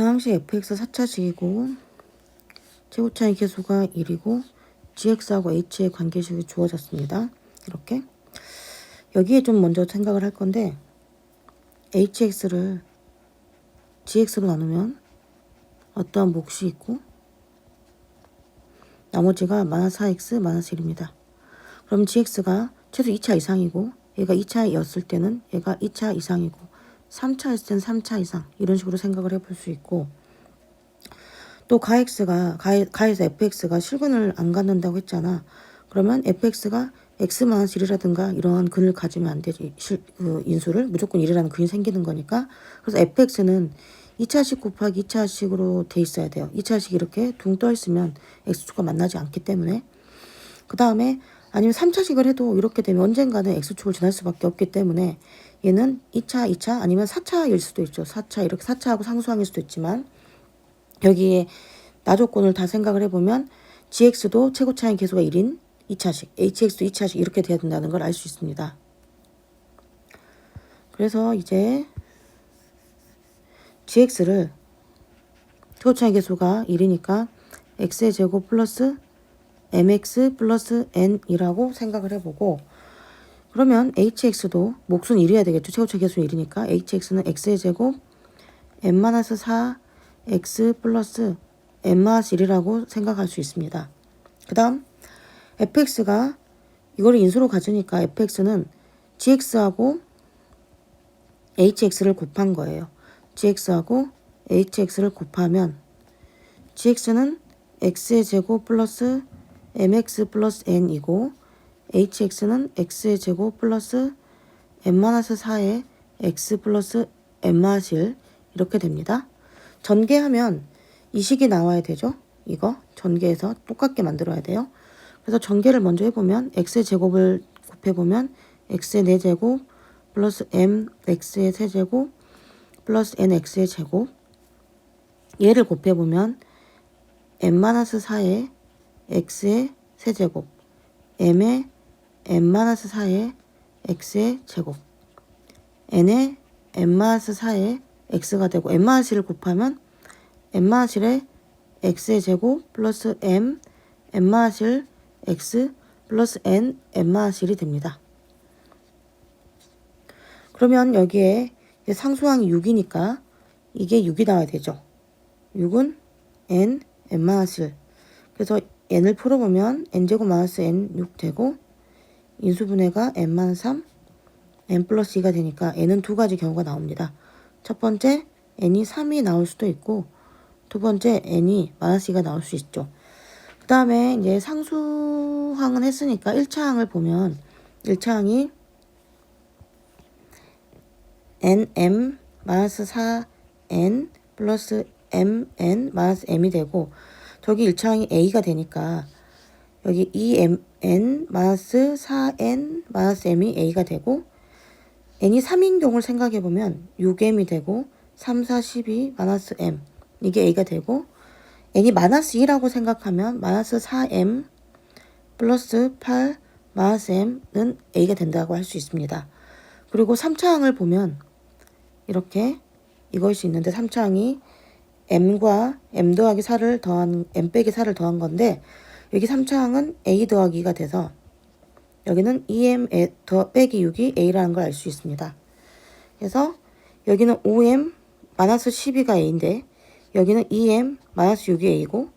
상항식 fx 4차식이고 최고차의 계수가 1이고 gx하고 h의 관계식이 주어졌습니다. 이렇게 여기에 좀 먼저 생각을 할 건데 hx를 gx로 나누면 어떠한 몫이 있고 나머지가 -4x -1입니다. 그럼 gx가 최소 2차 이상이고 얘가 2차였을 때는 얘가 2차 이상이고 3차였을 때는 3차 이상 이런 식으로 생각을 해볼 수 있고 또 가에서 fx가 실근을 안 갖는다고 했잖아. 그러면 fx가 x-1이라든가 이러한 근을 가지면 안 되지. 인수를 무조건 1이라는 근이 생기는 거니까. 그래서 fx는 2차식 곱하기 2차식으로 돼 있어야 돼요. 2차식이 이렇게 둥 떠 있으면 x축과 만나지 않기 때문에. 그 다음에 아니면 3차식을 해도 이렇게 되면 언젠가는 x축을 지날 수밖에 없기 때문에 얘는 2차, 2차 아니면 4차일 수도 있죠. 4차 이렇게 4차하고 상수항일 수도 있지만 여기에 나조건을 다 생각을 해보면 gx도 최고차의 계수가 1인 2차식, hx도 2차식 이렇게 돼야 된다는 걸 알 수 있습니다. 그래서 이제 gx를 최고차의 계수가 1이니까 x의 제곱 플러스 mx 플러스 n이라고 생각을 해보고 그러면 hx도 몫은 1이어야 되겠죠. 최고차의 계수는 1이니까 hx는 x의 제곱 n-4 x 플러스 n-1이라고 생각할 수 있습니다. 그 다음 fx가 이거를 인수로 가지니까 fx는 gx하고 hx를 곱한 거예요. gx하고 hx를 곱하면 gx는 x의 제곱 플러스 mx 플러스 n이고 hx는 x의 제곱 플러스 n-4의 x 플러스 n-1 이렇게 됩니다. 전개하면 이 식이 나와야 되죠. 이거 전개해서 똑같게 만들어야 돼요. 그래서 전개를 먼저 해보면 x의 제곱을 곱해보면 x의 4제곱 플러스 mx의 세제곱 플러스 nx의 제곱 얘를 곱해보면 n-4의 x의 세제곱 m의 n-4의 x의 제곱 n의 n-4의 x가 되고 n-1을 곱하면 n-1의 x의 제곱 플러스 m n-1 x 플러스 n n-1이 됩니다. 그러면 여기에 상수항이 6이니까 이게 6이 나와야 되죠. 6은 n n-1 그래서 n을 풀어보면 n제곱 마이너스 n6 되고 인수분해가 n-3 n 플러스 2가 되니까 n은 두 가지 경우가 나옵니다. 첫 번째 n이 3이 나올 수도 있고 두 번째 n이 -2가 나올 수 있죠. 그 다음에 이제 상수항은 했으니까 1차항을 보면 1차항이 nm-4n 플러스 mn-m이 되고 저기 1차항이 a가 되니까 여기 2mn-4n-m이 a가 되고 n이 3인 경우를 생각해보면 6m이 되고 3, 4, 12, -m 이게 a가 되고 n이 -2라고 생각하면 -4m 플러스 8 -m는 a가 된다고 할 수 있습니다. 그리고 3차항을 보면 이렇게 이것이 있는데 3차항이 m과 m 더하기 4를 더한 m 빼기 4를 더한 건데 여기 3차항은 a 더하기 2가 돼서 여기는 2m 빼기 6이 a라는 걸 알 수 있습니다. 그래서 여기는 5m -12가 a인데 여기는 2m -6이 a고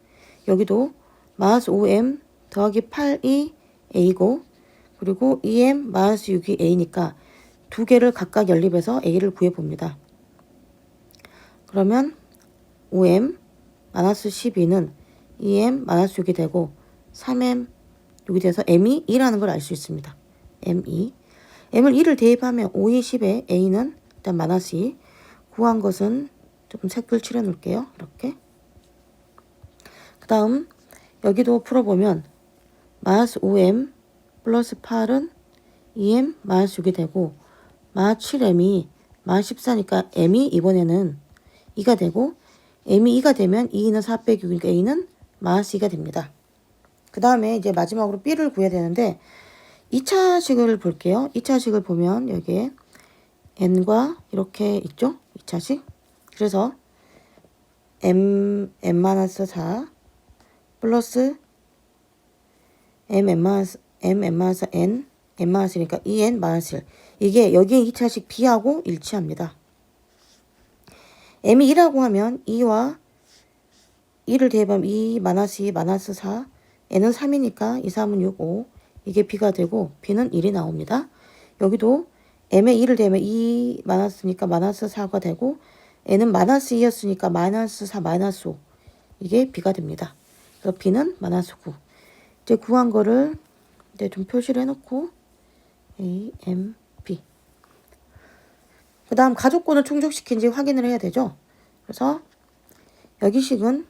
여기도 -5m 더하기 8이 a고 그리고 2m -6이 a니까 두 개를 각각 연립해서 a를 구해봅니다. 그러면 5m -12는 2m -6이 되고 3m 6이 돼서 m이 2라는 걸 알 수 있습니다. m2 m을 2를 대입하면 5, 2, 10에 a는 일단 -2 구한 것은 좀 색을 칠해 놓을게요. 이렇게 그 다음 여기도 풀어보면 -5m 플러스 8은 2m -6이 되고 -7m이 -14니까 m이 이번에는 2가 되고 m이 2가 되면 2는 4 빼기 6이니까 a는 -2가 됩니다. 그 다음에 이제 마지막으로 b를 구해야 되는데 2차식을 볼게요. 2차식을 보면 여기에 n과 이렇게 있죠. 2차식. 그래서 m-4 플러스 m-n n-1이니까 2n-1 이게 여기에 2차식 b하고 일치합니다. m이 2라고 하면 2와 2를 대입하면 2 -2 -4 n은 3이니까 2, 3은 6, 5 이게 b가 되고 b는 1이 나옵니다. 여기도 m에 2를 대면 2 마이너스니까 -4가 되고 n은 -2였으니까 -4 -5 이게 b가 됩니다. 그래서 b는 -9. 이제 구한 거를 이제 좀 표시를 해놓고 A, M, B. 그 다음 가족권을 충족시킨지 확인을 해야 되죠. 그래서 여기 식은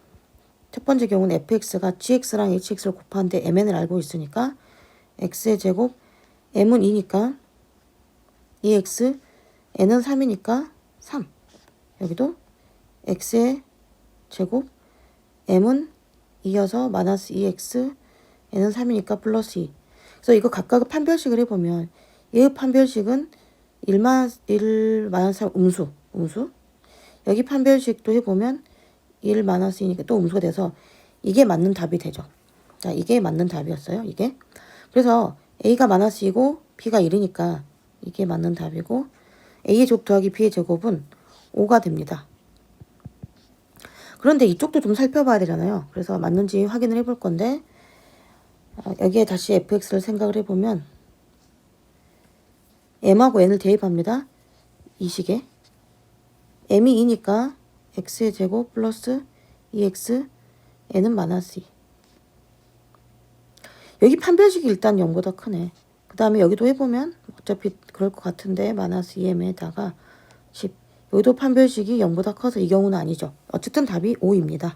첫 번째 경우는 fx가 gx랑 hx를 곱하는데 mn을 알고 있으니까 x의 제곱 m은 2니까 2x n은 3이니까 3. 여기도 x의 제곱 m은 2여서 -2x n은 3이니까 플러스 2. 그래서 이거 각각의 판별식을 해보면 얘의 판별식은 1 -3 음수. 여기 판별식도 해보면 1 -2니까 또 음수가 돼서 이게 맞는 답이 되죠. 자, 이게 맞는 답이었어요. 이게. 그래서 A가 -2고 B가 1이니까 이게 맞는 답이고 A의 제곱 더하기 B의 제곱은 5가 됩니다. 그런데 이쪽도 좀 살펴봐야 되잖아요. 그래서 맞는지 확인을 해볼 건데 여기에 다시 fx를 생각을 해보면 m하고 n을 대입합니다. 이 식에 m이 2니까 x의 제곱 플러스 2x n은 -2. 여기 판별식이 일단 0보다 크네. 그 다음에 여기도 해보면 어차피 그럴 것 같은데 -2m에다가 10. 여기도 판별식이 0보다 커서 이 경우는 아니죠. 어쨌든 답이 5입니다.